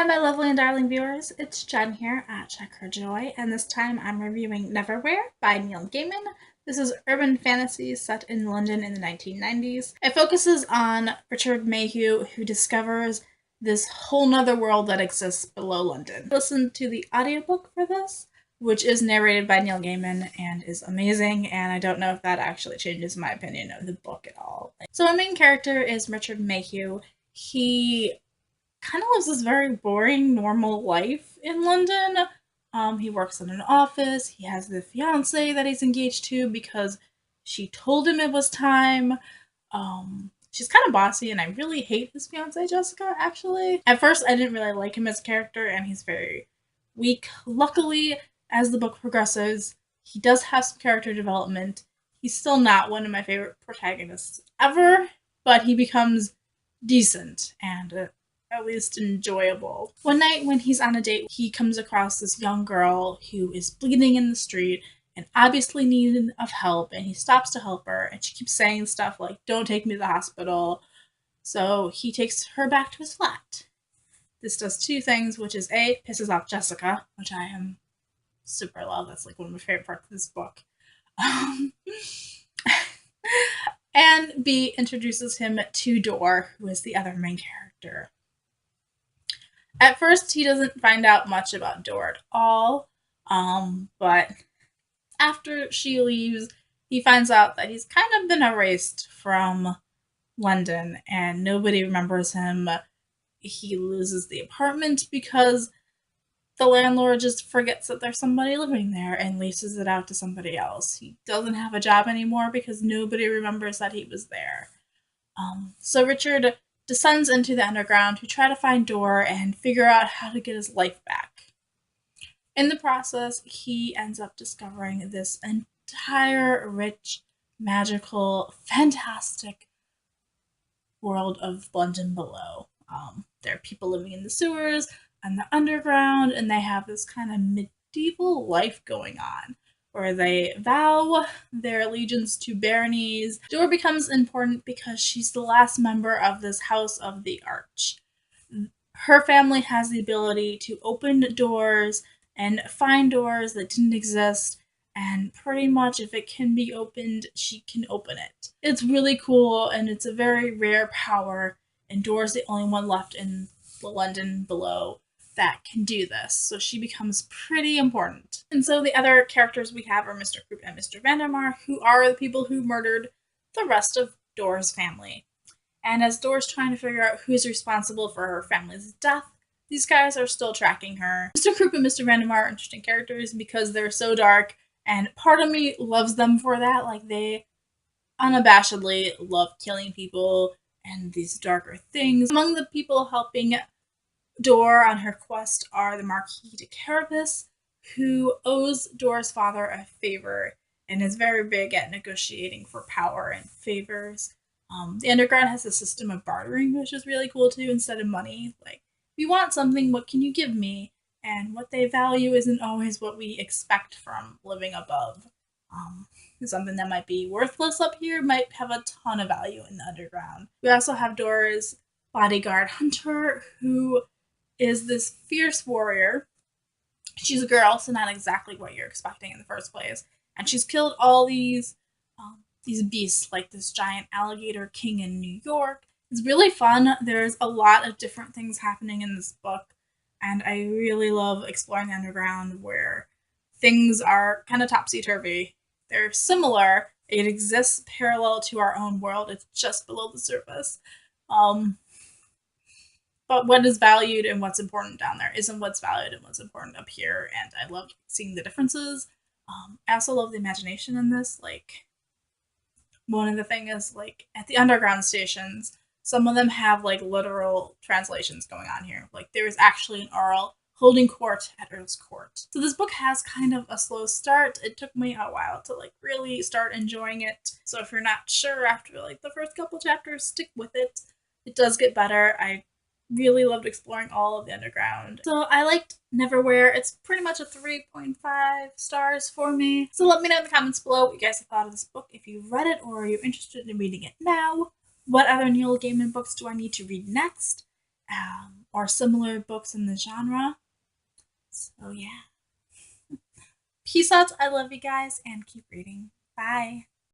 Hi, my lovely and darling viewers. It's Jen here at Check Her Joy, and this time I'm reviewing Neverwhere by Neil Gaiman. This is urban fantasy set in London in the 1990s. It focuses on Richard Mayhew, who discovers this whole nother world that exists below London. Listen to the audiobook for this, which is narrated by Neil Gaiman and is amazing, and I don't know if that actually changes my opinion of the book at all. So our main character is Richard Mayhew. He kind of lives this very boring, normal life in London. He works in an office. He has the fiance that he's engaged to because she told him it was time. She's kind of bossy, and I really hate his fiance, Jessica, actually. At first, I didn't really like him as a character, and he's very weak. Luckily, as the book progresses, he does have some character development. He's still not one of my favorite protagonists ever, but he becomes decent and at least enjoyable. One night when he's on a date, he comes across this young girl who is bleeding in the street and obviously needing of help, and he stops to help her, and she keeps saying stuff like, "Don't take me to the hospital." So he takes her back to his flat. This does two things, which is A, pisses off Jessica, which I am super love. That's like one of my favorite parts of this book. And B, introduces him to Dor, who is the other main character. At first, he doesn't find out much about Dor at all, but after she leaves, he finds out that he's kind of been erased from London and nobody remembers him. He loses the apartment because the landlord just forgets that there's somebody living there and leases it out to somebody else. He doesn't have a job anymore because nobody remembers that he was there. So Richard descends into the underground to try to find Dor and figure out how to get his life back. In the process, he ends up discovering this entire rich, magical, fantastic world of London below. There are people living in the sewers and the underground, and they have this kind of medieval life going on where they vow their allegiance to baronies. Dor becomes important because she's the last member of this House of the Arch. Her family has the ability to open doors and find doors that didn't exist, and pretty much if it can be opened, she can open it. It's really cool, and it's a very rare power, and Dor's the only one left in the London below that can do this, so she becomes pretty important. And so the other characters we have are Mr. Kroop and Mr. Vandermeer, who are the people who murdered the rest of Dor's family. And as Dor's trying to figure out who's responsible for her family's death, these guys are still tracking her. Mr. Kroop and Mr. Vandermeer are interesting characters because they're so dark, and part of me loves them for that. Like, they unabashedly love killing people and these darker things. Among the people helping Dor on her quest are the Marquis de Carabas, who owes Dor's father a favor and is very big at negotiating for power and favors. The underground has a system of bartering, which is really cool too, instead of money. Like, if you want something, what can you give me? And what they value isn't always what we expect from living above. Something that might be worthless up here might have a ton of value in the underground. We also have Dor's bodyguard Hunter, who is this fierce warrior. She's a girl, so not exactly what you're expecting in the first place. And she's killed all these beasts, like this giant alligator king in New York. It's really fun. There's a lot of different things happening in this book, and I really love exploring the underground where things are kind of topsy-turvy. They're similar. It exists parallel to our own world. It's just below the surface. But what is valued and what's important down there isn't what's valued and what's important up here, and I love seeing the differences. I also love the imagination in this. Like, one of the things is, like, at the underground stations, some of them have, like, literal translations going on here. Like, there is actually an Earl holding court at Earl's Court. So this book has kind of a slow start. It took me a while to, like, really start enjoying it. So if you're not sure after, like, the first couple chapters, stick with it. It does get better. I really loved exploring all of the underground. So I liked Neverwhere. It's pretty much a 3.5 stars for me. So let me know in the comments below what you guys have thought of this book. If you've read it or you're interested in reading it now. What other Neil Gaiman books do I need to read next? or similar books in the genre. So yeah. Peace out. I love you guys and keep reading. Bye.